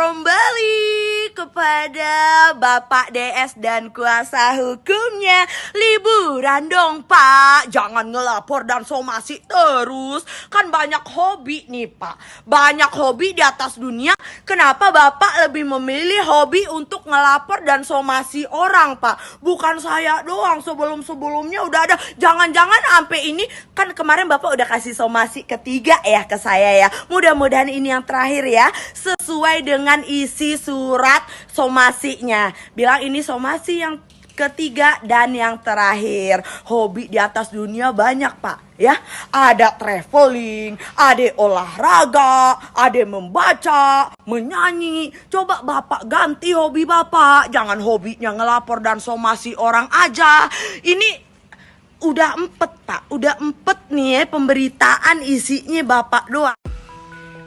from Bali kepada Bapak DS dan kuasa hukumnya. Liburan dong Pak, jangan ngelapor dan somasi terus. Kan banyak hobi nih Pak, banyak hobi di atas dunia. Kenapa Bapak lebih memilih hobi untuk ngelapor dan somasi orang Pak? Bukan saya doang, sebelum-sebelumnya udah ada. Jangan-jangan sampai ini, kan kemarin Bapak udah kasih somasi ketiga ya ke saya ya. Mudah-mudahan ini yang terakhir ya, sesuai dengan isi surat somasinya. Bilang ini somasi yang ketiga dan yang terakhir. Hobi di atas dunia banyak Pak ya. Ada traveling, ada olahraga, ada membaca, menyanyi. Coba Bapak ganti hobi Bapak. Jangan hobinya ngelapor dan somasi orang aja. Ini udah empet Pak, udah empet nih ya pemberitaan isinya Bapak doang.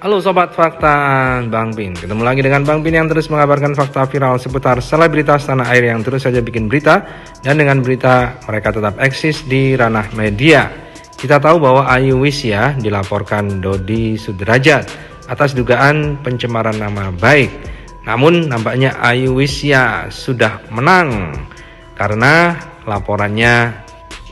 Halo Sobat Fakta Bang Pin, ketemu lagi dengan Bang Pin yang terus mengabarkan fakta viral seputar selebritas tanah air yang terus saja bikin berita. Dan dengan berita mereka tetap eksis di ranah media. Kita tahu bahwa Ayu Wisya dilaporkan Dodi Sudrajat atas dugaan pencemaran nama baik. Namun nampaknya Ayu Wisya sudah menang karena laporannya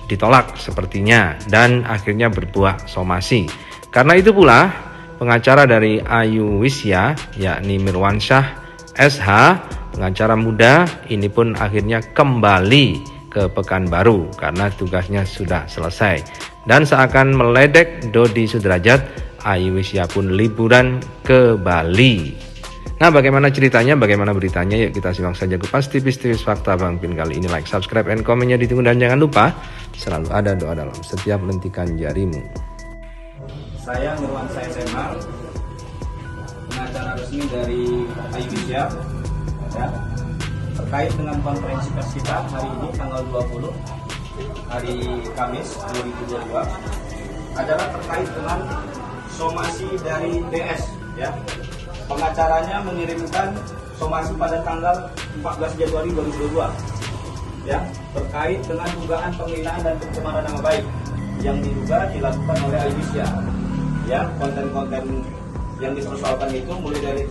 ditolak sepertinya dan akhirnya berbuah somasi. Karena itu pula pengacara dari Ayu Wisya, yakni Mirwansyah SH, pengacara muda ini pun akhirnya kembali ke Pekanbaru karena tugasnya sudah selesai. Dan seakan meledek Dodi Sudrajat, Ayu Wisya pun liburan ke Bali. Nah, bagaimana ceritanya, bagaimana beritanya? Yuk kita simak saja kupas tipis-tipis fakta Bang Pin kali ini. Like, subscribe, and komennya ditunggu. Dan jangan lupa, selalu ada doa dalam setiap lentikan jarimu. Saya Mirwansyah SMA, pengacara resmi dari Ayu Wisya ya, terkait dengan konferensi pers kita hari ini tanggal 20 hari Kamis 2022 adalah terkait dengan somasi dari DS ya. Pengacaranya mengirimkan somasi pada tanggal 14 Januari 2022 ya, terkait dengan dugaan penghinaan dan pencemaran nama baik yang diduga dilakukan oleh Ayu Wisya. Ya, konten-konten yang dipersoalkan itu mulai dari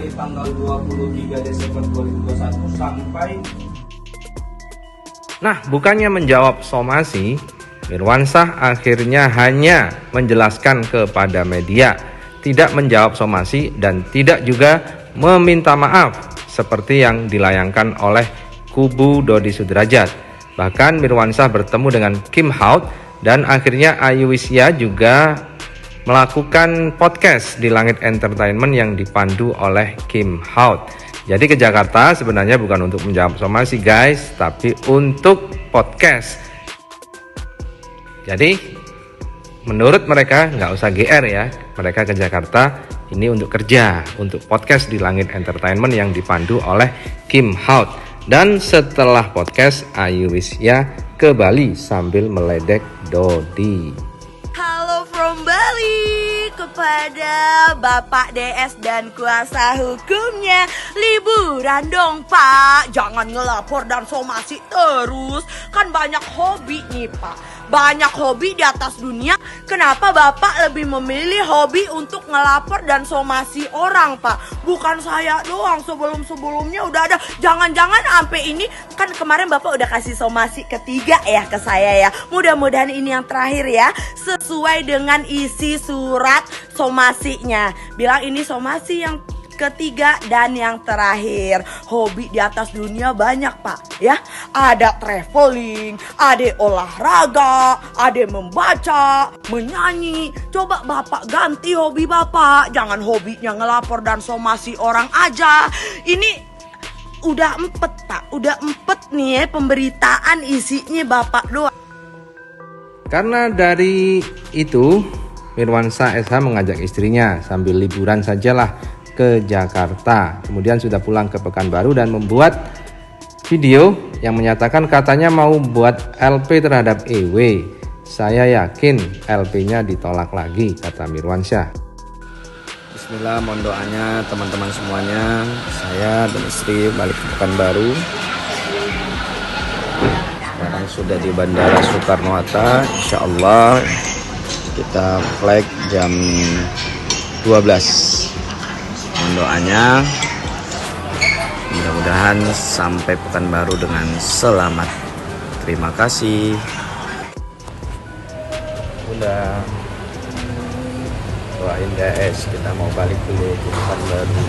tanggal 23 Desember 2021 sampai. Nah, bukannya menjawab somasi, Mirwansyah akhirnya hanya menjelaskan kepada media, tidak menjawab somasi dan tidak juga meminta maaf seperti yang dilayangkan oleh kubu Dodi Sudrajat. Bahkan Mirwansyah bertemu dengan Kim Haut dan akhirnya Ayu Wisya juga melakukan podcast di Langit Entertainment yang dipandu oleh Kim Haut. Jadi ke Jakarta sebenarnya bukan untuk menjawab somasi guys, tapi untuk podcast. Jadi menurut mereka nggak usah GR ya, mereka ke Jakarta ini untuk kerja, untuk podcast di Langit Entertainment yang dipandu oleh Kim Haut. Dan setelah podcast, Ayu Wisya ke Bali sambil meledek Dodi. Halo from Bali kepada Bapak DS dan kuasa hukumnya. Liburan dong Pak, jangan ngelapor dan somasi terus. Kan banyak hobi nih Pak, banyak hobi di atas dunia. Kenapa Bapak lebih memilih hobi untuk ngelapor dan somasi orang Pak? Bukan saya doang, sebelum-sebelumnya udah ada. Jangan-jangan sampai ini, kan kemarin Bapak udah kasih somasi ketiga ya ke saya ya. Mudah-mudahan ini yang terakhir ya, sesuai dengan isi surat somasinya. Bilang ini somasi yang ketiga dan yang terakhir. Hobi di atas dunia banyak Pak ya. Ada traveling, ada olahraga, ada membaca, menyanyi. Coba Bapak ganti hobi Bapak. Jangan hobinya ngelapor dan somasi orang aja. Ini udah empet Pak, udah empet nih ya pemberitaan isinya Bapak doang. Karena dari itu, Mirwansyah SH mengajak istrinya sambil liburan sajalah ke Jakarta. Kemudian sudah pulang ke Pekanbaru dan membuat video yang menyatakan katanya mau buat LP terhadap EW. Saya yakin LP-nya ditolak lagi, kata Mirwansyah. Bismillah, mohon doanya teman-teman semuanya. Saya dan istri balik ke Pekanbaru. Sekarang sudah di Bandara Soekarno-Hatta. Insya Allah kita flight jam Mohon doanya, mudah-mudahan sampai Pekanbaru dengan selamat. Terima kasih. Udah doain guys, kita mau balik dulu ke Pekanbaru.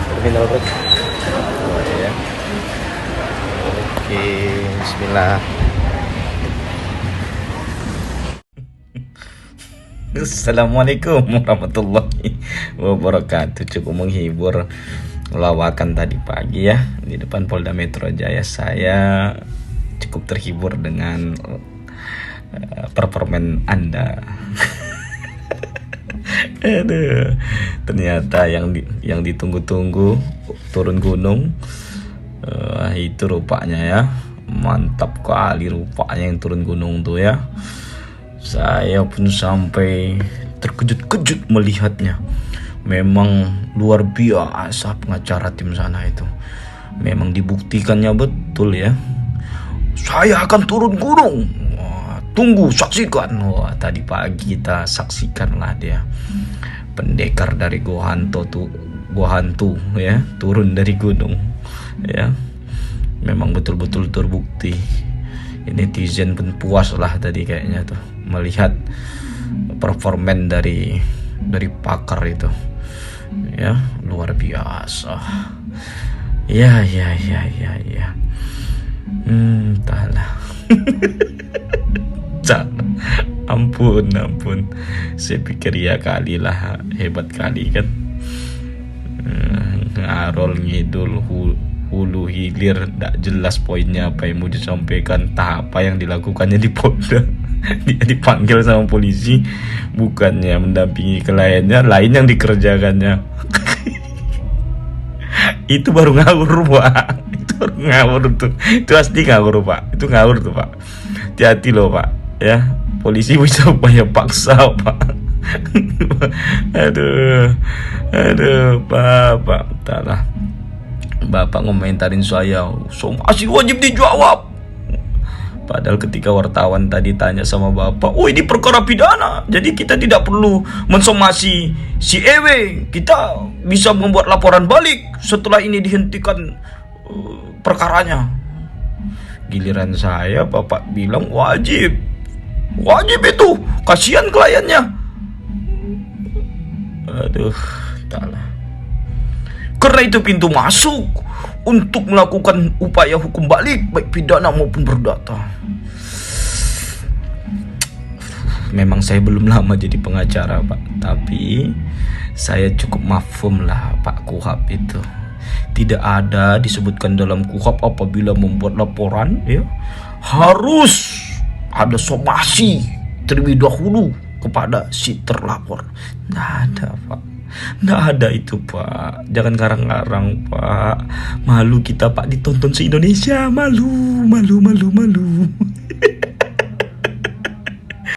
Terminal break. Oh ya. Oke, bismillah. Assalamualaikum warahmatullahi wabarakatuh. Cukup menghibur lawakan tadi pagi ya di depan Polda Metro Jaya. Saya cukup terhibur dengan performan Anda. Aduh, ternyata yang ditunggu-tunggu turun gunung itu rupanya ya. Mantap kali rupanya yang turun gunung tuh ya. Saya pun sampai terkejut-kejut melihatnya. Memang luar biasa pengacara tim sana itu. Memang dibuktikannya betul ya. Saya akan turun gunung. Wah, tunggu, saksikan. Wah, tadi pagi kita saksikanlah dia. Pendekar dari Gua Hantu ya, turun dari gunung ya. Memang betul-betul terbukti. Netizen pun puas lah tadi kayaknya tuh melihat performan dari pakar itu ya, luar biasa ya. Entahlah. ampun, saya pikir ya kali lah, hebat kali kan. Ngarol ngidul hulu hilir, tidak jelas poinnya apa yang mau disampaikan, tak apa yang dilakukannya di Polda. Dia dipanggil sama polisi, bukannya mendampingi kliennya, lain yang dikerjakannya. Itu baru ngawur Pak, itu baru ngawur tuh, itu asli ngawur Pak, itu ngawur tuh Pak. Hati-hati loh Pak ya, polisi bisa upaya paksa Pak. aduh Bapak, entahlah. Bapak ngomentarin saya, somasi wajib dijawab. Padahal ketika wartawan tadi tanya sama Bapak, oh ini perkara pidana, jadi kita tidak perlu mensomasi si Ewe, kita bisa membuat laporan balik setelah ini dihentikan perkaranya. Giliran saya, Bapak bilang wajib itu, kasihan kliennya. Aduh, entahlah. Karena itu pintu masuk untuk melakukan upaya hukum balik, baik pidana maupun perdata. Memang saya belum lama jadi pengacara Pak, tapi saya cukup mafhum lah Pak Kuhap itu. Tidak ada disebutkan dalam Kuhap apabila membuat laporan ya, harus ada somasi terlebih dahulu kepada si terlapor. Tidak ada Pak. Nggak ada itu Pak. Jangan ngarang-ngarang Pak. Malu kita Pak, ditonton se-Indonesia. Malu.